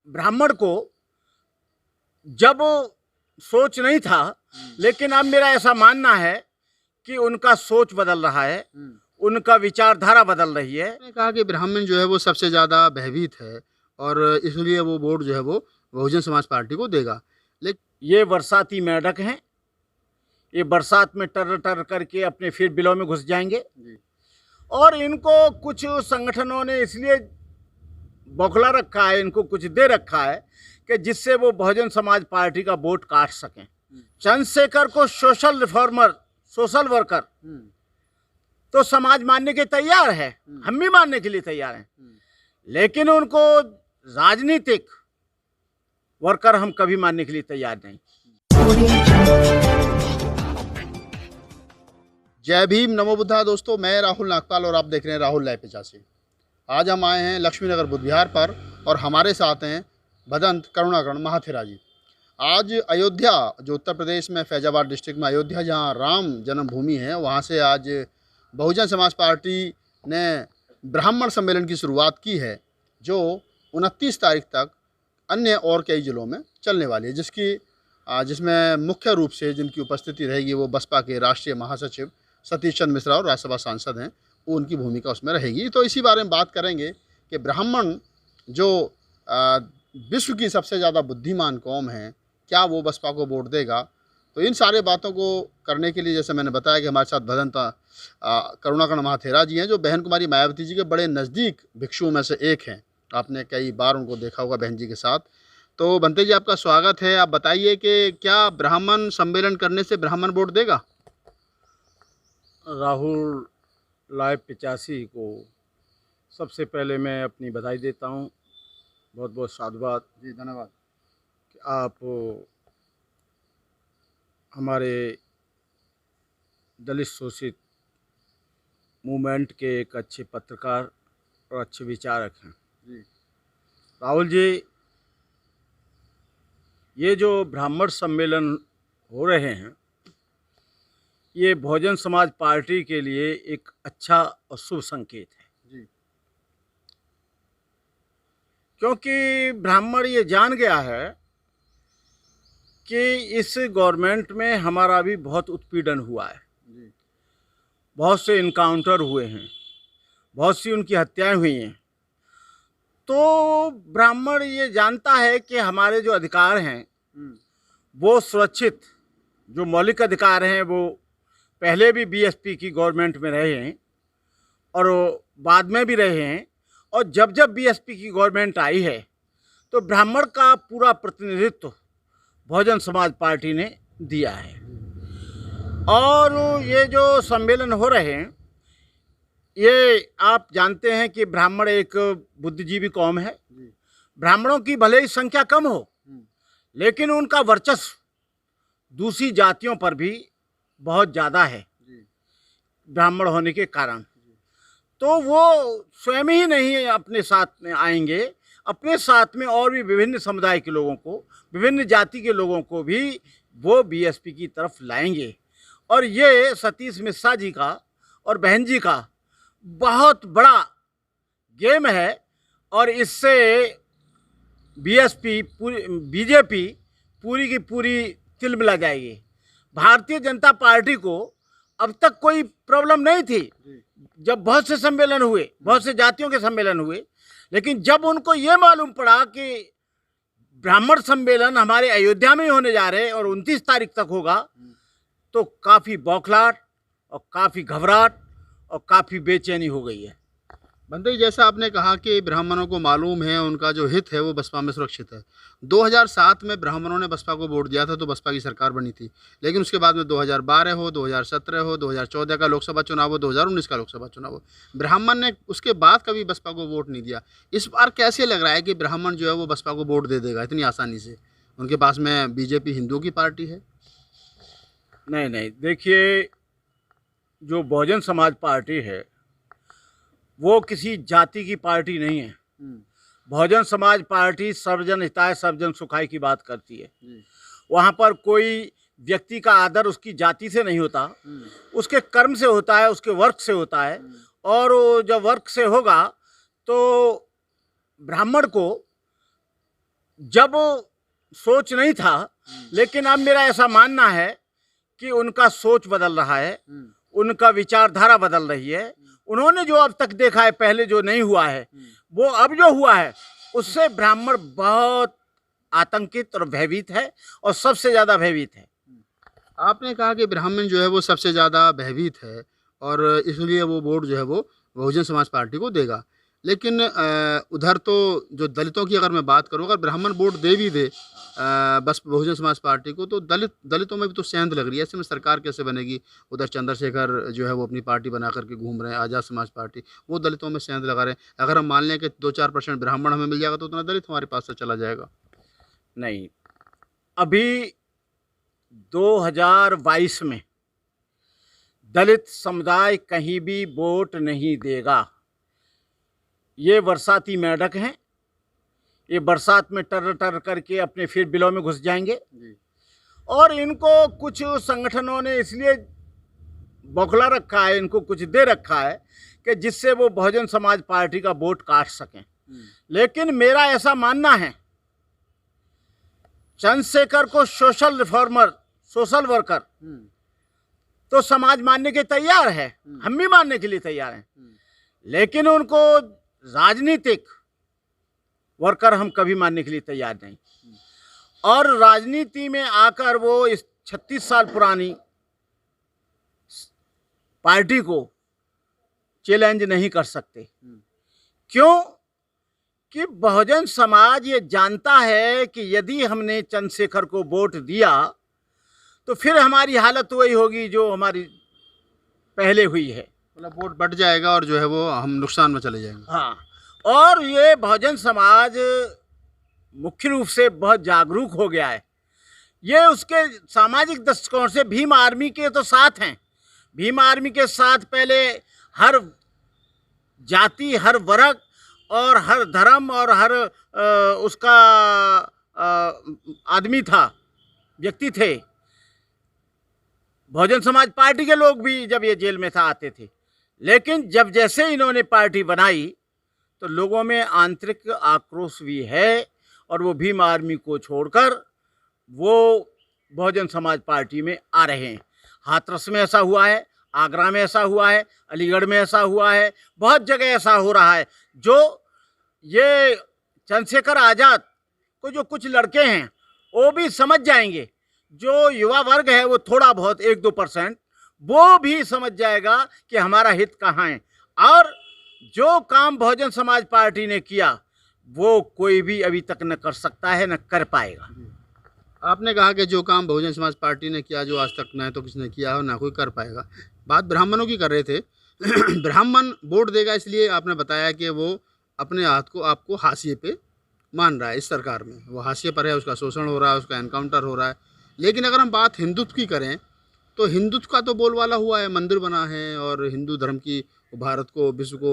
ब्राह्मण को जब सोच नहीं था, लेकिन अब मेरा ऐसा मानना है कि उनका सोच बदल रहा है, उनका विचारधारा बदल रही है। आपने कहा कि ब्राह्मण जो है वो सबसे ज़्यादा भयभीत है और इसलिए वो वोट जो है वो बहुजन समाज पार्टी को देगा। लेकिन ये बरसाती मेंढक हैं, ये बरसात में टर टर करके अपने फिर बिलों में घुस जाएंगे। और इनको कुछ संगठनों ने इसलिए बौखला रखा है, इनको कुछ दे रखा है कि जिससे वो बहुजन समाज पार्टी का वोट काट सकें। चंद्रशेखर को सोशल रिफॉर्मर, सोशल वर्कर तो समाज मानने के तैयार है, हम भी मानने के लिए तैयार हैं, लेकिन उनको राजनीतिक वर्कर हम कभी मानने के लिए तैयार नहीं। जय भीम, नमो बुद्धा। दोस्तों, मैं राहुल नागपाल और आप देख रहे हैं राहुल लाइव 85। आज हम आए हैं लक्ष्मी नगर बुद्ध विहार पर और हमारे साथ हैं भदंत करुणाकरण महाथेरा जी। आज अयोध्या, जो उत्तर प्रदेश में फैजाबाद डिस्ट्रिक्ट में अयोध्या जहां राम जन्मभूमि है, वहां से आज बहुजन समाज पार्टी ने ब्राह्मण सम्मेलन की शुरुआत की है, जो 29 तारीख तक अन्य और कई ज़िलों में चलने वाली है, जिसमें मुख्य रूप से जिनकी उपस्थिति रहेगी वो बसपा के राष्ट्रीय महासचिव सतीश चंद्र मिश्रा और राज्यसभा सांसद हैं, वो उनकी भूमिका उसमें रहेगी। तो इसी बारे में बात करेंगे कि ब्राह्मण जो विश्व की सबसे ज़्यादा बुद्धिमान कौम है, क्या वो बसपा को वोट देगा। तो इन सारे बातों को करने के लिए, जैसे मैंने बताया, कि हमारे साथ भदंत करुणाकरण महाथेरा जी हैं, जो बहन कुमारी मायावती जी के बड़े नज़दीक भिक्षुओं में से एक हैं। आपने कई बार उनको देखा होगा बहन जी के साथ। तो बनते जी, आपका स्वागत है। आप बताइए कि क्या ब्राह्मण सम्मेलन करने से ब्राह्मण वोट देगा? राहुल लाइव 85 को सबसे पहले मैं अपनी बधाई देता हूँ, बहुत बहुत साधुवाद जी, धन्यवाद कि आप हमारे दलित शोषित मूवमेंट के एक अच्छे पत्रकार और अच्छे विचारक हैं। जी। राहुल जी, ये जो ब्राह्मण सम्मेलन हो रहे हैं, ये बहुजन समाज पार्टी के लिए एक अच्छा और शुभ संकेत है। जी। क्योंकि ब्राह्मण ये जान गया है कि इस गवर्नमेंट में हमारा भी बहुत उत्पीड़न हुआ है, जी। बहुत से इनकाउंटर हुए हैं, बहुत सी उनकी हत्याएं हुई हैं। तो ब्राह्मण ये जानता है कि हमारे जो अधिकार हैं वो सुरक्षित, जो मौलिक अधिकार हैं वो पहले भी बीएसपी की गवर्नमेंट में रहे हैं और बाद में भी रहे हैं, और जब जब बीएसपी की गवर्नमेंट आई है तो ब्राह्मण का पूरा प्रतिनिधित्व बहुजन समाज पार्टी ने दिया है। और ये जो सम्मेलन हो रहे हैं, ये आप जानते हैं कि ब्राह्मण एक बुद्धिजीवी कौम है। ब्राह्मणों की भले ही संख्या कम हो, लेकिन उनका वर्चस्व दूसरी जातियों पर भी बहुत ज़्यादा है ब्राह्मण होने के कारण। तो वो स्वयं ही नहीं अपने साथ में आएंगे, अपने साथ में और भी विभिन्न समुदाय के लोगों को, विभिन्न जाति के लोगों को भी वो बीएसपी की तरफ लाएंगे। और ये सतीश मिश्रा जी का और बहन जी का बहुत बड़ा गेम है, और इससे बीजेपी पूरी की पूरी तिलमिला जाएगी। भारतीय जनता पार्टी को अब तक कोई प्रॉब्लम नहीं थी, जब बहुत से सम्मेलन हुए, बहुत से जातियों के सम्मेलन हुए, लेकिन जब उनको ये मालूम पड़ा कि ब्राह्मण सम्मेलन हमारे अयोध्या में ही होने जा रहे हैं और 29 तारीख तक होगा, तो काफ़ी बौखलाहट और काफ़ी घबराहट और काफ़ी बेचैनी हो गई है। बनते जी, जैसा आपने कहा कि ब्राह्मणों को मालूम है उनका जो हित है वो बसपा में सुरक्षित है। 2007 में ब्राह्मणों ने बसपा को वोट दिया था तो बसपा की सरकार बनी थी, लेकिन उसके बाद में 2012 हो, 2017 हो, 2014 का लोकसभा चुनाव हो, 2019 का लोकसभा चुनाव हो, ब्राह्मण ने उसके बाद कभी बसपा को वोट नहीं दिया। इस बार कैसे लग रहा है कि ब्राह्मण जो है वो बसपा को वोट दे देगा इतनी आसानी से? उनके पास में बीजेपी हिंदुओं की पार्टी है। नहीं, देखिए, जो बहुजन समाज पार्टी है वो किसी जाति की पार्टी नहीं है। बहुजन समाज पार्टी सर्वजन हिताय सर्वजन सुखाय की बात करती है। वहाँ पर कोई व्यक्ति का आदर उसकी जाति से नहीं होता, उसके कर्म से होता है, उसके वर्क से होता है। और जब वर्क से होगा तो ब्राह्मण को जब सोच नहीं था, लेकिन अब मेरा ऐसा मानना है कि उनका सोच बदल रहा है, उनका विचारधारा बदल रही है। उन्होंने जो अब तक देखा है, पहले जो नहीं हुआ है, वो अब जो हुआ है, उससे ब्राह्मण बहुत आतंकित और भयभीत है, और सबसे ज़्यादा भयभीत है। आपने कहा कि ब्राह्मण जो है वो सबसे ज़्यादा भयभीत है और इसलिए वो वोट जो है वो बहुजन समाज पार्टी को देगा। लेकिन उधर तो जो दलितों की अगर मैं बात करूँ, अगर ब्राह्मण वोट दे भी दे बस बहुजन समाज पार्टी को, तो दलितों में भी तो सेंध लग रही है। ऐसे में सरकार कैसे बनेगी? उधर चंद्रशेखर जो है वो अपनी पार्टी बना करके घूम रहे हैं, आज़ाद समाज पार्टी, वो दलितों में सेंध लगा रहे हैं। अगर हम मान लें कि 2-4% ब्राह्मण हमें मिल जाएगा तो उतना दलित हमारे पास से चला जाएगा। नहीं, अभी 2022 में दलित समुदाय कहीं भी वोट नहीं देगा। ये बरसाती मेंढक हैं, ये बरसात में टर टर करके अपने फिर बिलों में घुस जाएंगे। और इनको कुछ संगठनों ने इसलिए बौखला रखा है, इनको कुछ दे रखा है कि जिससे वो बहुजन समाज पार्टी का वोट काट सकें। लेकिन मेरा ऐसा मानना है, चंद्रशेखर को सोशल रिफॉर्मर, सोशल वर्कर तो समाज मानने के तैयार है, हम भी मानने के लिए तैयार हैं, लेकिन उनको राजनीतिक वर्कर हम कभी मानने के लिए तैयार नहीं। और राजनीति में आकर वो इस 36 साल पुरानी पार्टी को चैलेंज नहीं कर सकते। क्यों? कि बहुजन समाज ये जानता है कि यदि हमने चंद्रशेखर को वोट दिया तो फिर हमारी हालत वही होगी जो हमारी पहले हुई है। मतलब वोट बढ़ जाएगा और जो है वो हम नुकसान में चले जाएंगे। हाँ, और ये बहुजन समाज मुख्य रूप से बहुत जागरूक हो गया है। ये उसके सामाजिक दृष्टिकोण से भीम आर्मी के तो साथ हैं। भीम आर्मी के साथ पहले हर जाति, हर वर्ग और हर धर्म और हर उसका आदमी था, व्यक्ति थे। बहुजन समाज पार्टी के लोग भी जब ये जेल में था आते थे, लेकिन जब जैसे इन्होंने पार्टी बनाई तो लोगों में आंतरिक आक्रोश भी है, और वो भीम आर्मी को छोड़कर वो बहुजन समाज पार्टी में आ रहे हैं। हाथरस में ऐसा हुआ है, आगरा में ऐसा हुआ है, अलीगढ़ में ऐसा हुआ है, बहुत जगह ऐसा हो रहा है। जो ये चंद्रशेखर आज़ाद को जो कुछ लड़के हैं वो भी समझ जाएंगे, जो युवा वर्ग है वो थोड़ा बहुत 1-2% वो भी समझ जाएगा कि हमारा हित कहाँ है। और जो काम बहुजन समाज पार्टी ने किया वो कोई भी अभी तक न कर सकता है, न कर पाएगा। आपने कहा कि जो काम बहुजन समाज पार्टी ने किया, जो आज तक न तो किसी ने किया हो, ना कोई कर पाएगा। बात ब्राह्मणों की कर रहे थे। ब्राह्मण वोट देगा इसलिए आपने बताया कि वो अपने हाथ को आपको हाशिए पे मान रहा है। इस सरकार में वो हाशिए पर है, उसका शोषण हो रहा है, उसका एनकाउंटर हो रहा है। लेकिन अगर हम बात हिंदुत्व की करें तो हिंदुत्व का तो बोलबाला हुआ है, मंदिर बना है और हिंदू धर्म की, भारत को, विश्व को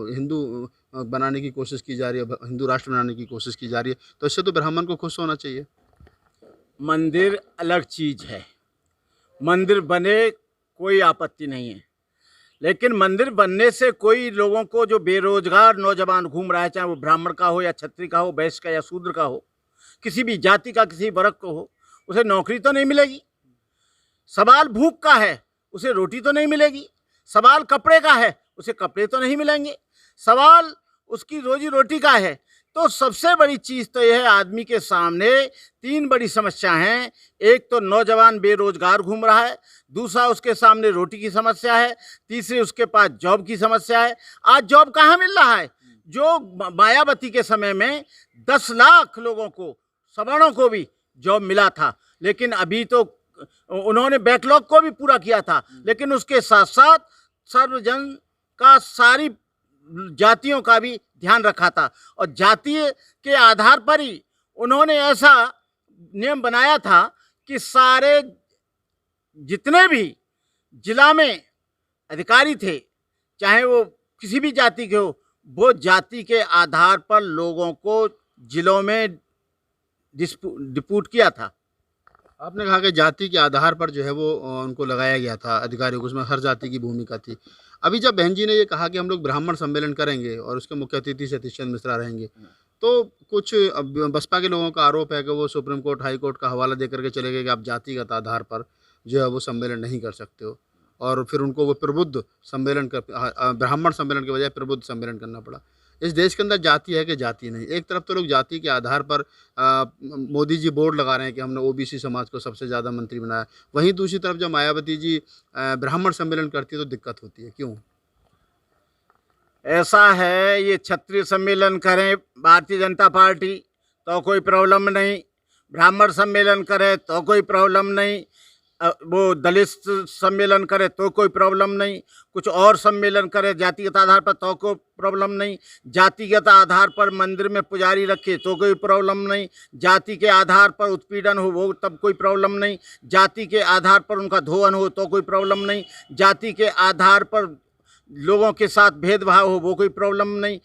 हिंदू बनाने की कोशिश की जा रही है, हिंदू राष्ट्र बनाने की कोशिश की जा रही है। तो इससे तो ब्राह्मण को खुश होना चाहिए। मंदिर अलग चीज़ है, मंदिर बने कोई आपत्ति नहीं है, लेकिन मंदिर बनने से कोई लोगों को, जो बेरोजगार नौजवान घूम रहा है, चाहे वो ब्राह्मण का हो या क्षत्रिय का हो, वैश्य का या शूद्र का हो, किसी भी जाति का, किसी वर्ग को हो, उसे नौकरी तो नहीं मिलेगी। सवाल भूख का है, उसे रोटी तो नहीं मिलेगी। सवाल कपड़े का है, उसे कपड़े तो नहीं मिलेंगे। सवाल उसकी रोजी रोटी का है। तो सबसे बड़ी चीज़ तो यह है, आदमी के सामने 3 बड़ी समस्या हैं। एक तो नौजवान बेरोजगार घूम रहा है, दूसरा उसके सामने रोटी की समस्या है, तीसरी उसके पास जॉब की समस्या है। आज जॉब कहाँ मिल रहा है? जो मायावती के समय में 10 लाख लोगों को, सवर्णों को भी जॉब मिला था, लेकिन अभी तो उन्होंने बैकलॉग को भी पूरा किया था, लेकिन उसके साथ साथ सर्वजन का, सारी जातियों का भी ध्यान रखा था। और जातीय के आधार पर ही उन्होंने ऐसा नियम बनाया था कि सारे जितने भी जिला में अधिकारी थे, चाहे वो किसी भी जाति के हो, वो जाति के आधार पर लोगों को जिलों में डिप्यूट किया था। आपने कहा कि जाति के आधार पर जो है वो उनको लगाया गया था अधिकारियों को, उसमें हर जाति की भूमिका थी। अभी जब बहन जी ने ये कहा कि हम लोग ब्राह्मण सम्मेलन करेंगे और उसके मुख्य अतिथि सतीश चंद्र मिश्रा रहेंगे, तो कुछ अब बसपा के लोगों का आरोप है कि वो सुप्रीम कोर्ट, हाई कोर्ट का हवाला दे करके चले गए कि आप जातिगत आधार पर जो है वो सम्मेलन नहीं कर सकते हो, और फिर उनको वो प्रबुद्ध सम्मेलन कर ब्राह्मण सम्मेलन के बजाय प्रबुद्ध सम्मेलन करना पड़ा। इस देश के अंदर जाति है कि जाति नहीं। एक तरफ तो लोग जाति के आधार पर मोदी जी बोर्ड लगा रहे हैं कि हमने ओबीसी समाज को सबसे ज़्यादा मंत्री बनाया, वहीं दूसरी तरफ जब मायावती जी ब्राह्मण सम्मेलन करती है तो दिक्कत होती है। क्यों ऐसा है? ये क्षत्रिय सम्मेलन करें भारतीय जनता पार्टी तो कोई प्रॉब्लम नहीं, ब्राह्मण सम्मेलन करे तो कोई प्रॉब्लम नहीं, वो दलित सम्मेलन करे तो कोई प्रॉब्लम नहीं, कुछ और सम्मेलन करे जातिगत आधार पर तो कोई प्रॉब्लम नहीं, जातिगत आधार पर मंदिर में पुजारी रखे तो कोई प्रॉब्लम नहीं, जाति के आधार पर उत्पीड़न हो वो तब कोई प्रॉब्लम नहीं, जाति के आधार पर उनका धोवन हो तो कोई प्रॉब्लम नहीं, जाति के आधार पर लोगों के साथ भेदभाव हो वो कोई प्रॉब्लम नहीं।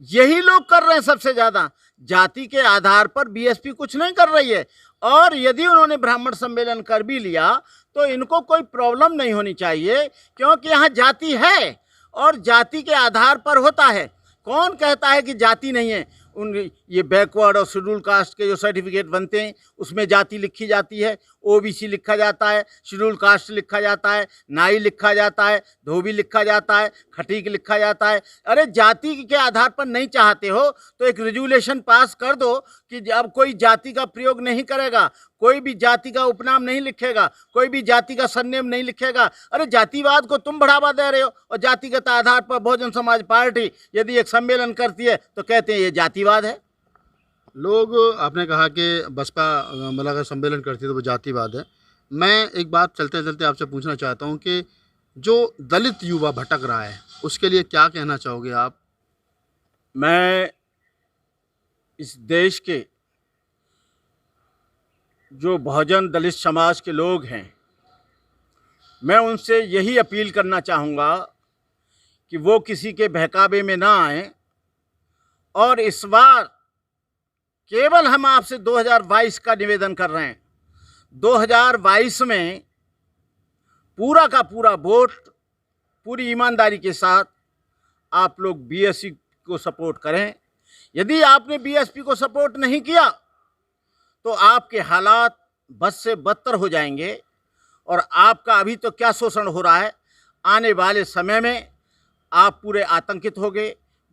यही लोग कर रहे हैं सबसे ज़्यादा। जाति के आधार पर बीएसपी कुछ नहीं कर रही है, और यदि उन्होंने ब्राह्मण सम्मेलन कर भी लिया तो इनको कोई प्रॉब्लम नहीं होनी चाहिए, क्योंकि यहाँ जाति है और जाति के आधार पर होता है। कौन कहता है कि जाति नहीं है? उन ये बैकवर्ड और शेड्यूल कास्ट के जो सर्टिफिकेट बनते हैं उसमें जाति लिखी जाती है, ओबीसी लिखा जाता है, शेड्यूल कास्ट लिखा जाता है, नाई लिखा जाता है, धोबी लिखा जाता है, खटीक लिखा जाता है। अरे जाति के आधार पर नहीं चाहते हो तो एक रेजुलेशन पास कर दो कि अब कोई जाति का प्रयोग नहीं करेगा, कोई भी जाति का उपनाम नहीं लिखेगा, कोई भी जाति का सरनेम नहीं लिखेगा। अरे जातिवाद को तुम बढ़ावा दे रहे हो, और जातिगत आधार पर बहुजन समाज पार्टी यदि एक सम्मेलन करती है तो कहते हैं ये जातिवाद है। लोग, आपने कहा कि बसपा मतलब अगर सम्मेलन करती है तो वो जातिवाद है। मैं एक बात चलते चलते आपसे पूछना चाहता हूँ कि जो दलित युवा भटक रहा है उसके लिए क्या कहना चाहोगे आप? मैं इस देश के जो बहुजन दलित समाज के लोग हैं, मैं उनसे यही अपील करना चाहूँगा कि वो किसी के बहकावे में ना आएं, और इस बार केवल हम आपसे 2022 का निवेदन कर रहे हैं। 2022 में पूरा का पूरा वोट पूरी ईमानदारी के साथ आप लोग बीएसपी को सपोर्ट करें। यदि आपने बीएसपी को सपोर्ट नहीं किया तो आपके हालात बद से बदतर हो जाएंगे, और आपका अभी तो क्या शोषण हो रहा है, आने वाले समय में आप पूरे आतंकित होगे,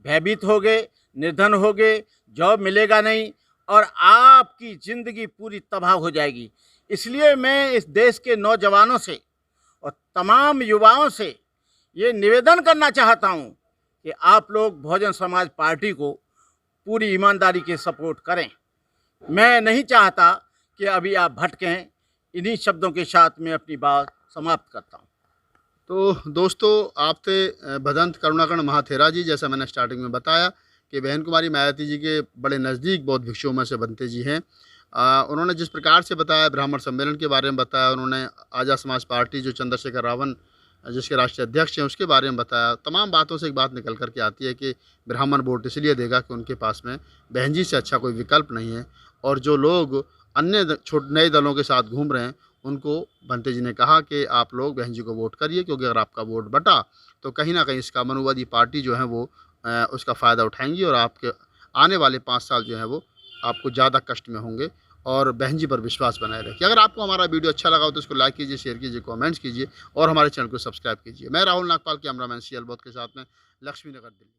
भयभीत होगे, निर्धन होगे, जॉब मिलेगा नहीं, और आपकी ज़िंदगी पूरी तबाह हो जाएगी। इसलिए मैं इस देश के नौजवानों से और तमाम युवाओं से ये निवेदन करना चाहता हूँ कि आप लोग बहुजन समाज पार्टी को पूरी ईमानदारी के सपोर्ट करें। मैं नहीं चाहता कि अभी आप भटकें। इन्हीं शब्दों के साथ मैं अपनी बात समाप्त करता हूँ। तो दोस्तों, आप थे भदंत करुणाकरण महाथेरा जी। जैसा मैंने स्टार्टिंग में बताया कि बहन कुमारी मायावती जी के बड़े नज़दीक बौद्ध भिक्षुओं में से बनते जी हैं। उन्होंने जिस प्रकार से बताया, ब्राह्मण सम्मेलन के बारे में बताया, उन्होंने आज़ाद समाज पार्टी जो चंद्रशेखर रावण जिसके राष्ट्रीय अध्यक्ष हैं उसके बारे में बताया। तमाम बातों से एक बात निकल कर के आती है कि ब्राह्मण वोट इसलिए देगा कि उनके पास में बहन जी से अच्छा कोई विकल्प नहीं है, और जो लोग अन्य नए दलों के साथ घूम रहे हैं उनको भंते जी ने कहा कि आप लोग बहन जी को वोट करिए, क्योंकि अगर आपका वोट बटा तो कहीं ना कहीं इसका मनुवादी पार्टी जो है वो उसका फ़ायदा उठाएंगी, और आपके आने वाले 5 साल जो है वो आपको ज़्यादा कष्ट में होंगे। और बहन जी पर विश्वास बनाए रखिए। अगर आपको हमारा वीडियो अच्छा लगा हो तो इसको लाइक कीजिए, शेयर कीजिए, कमेंट्स कीजिए, और हमारे चैनल को सब्सक्राइब कीजिए। मैं राहुल नागपाल, कैमरामैन CL बौद्ध के साथ में, लक्ष्मी नगर, दिल्ली।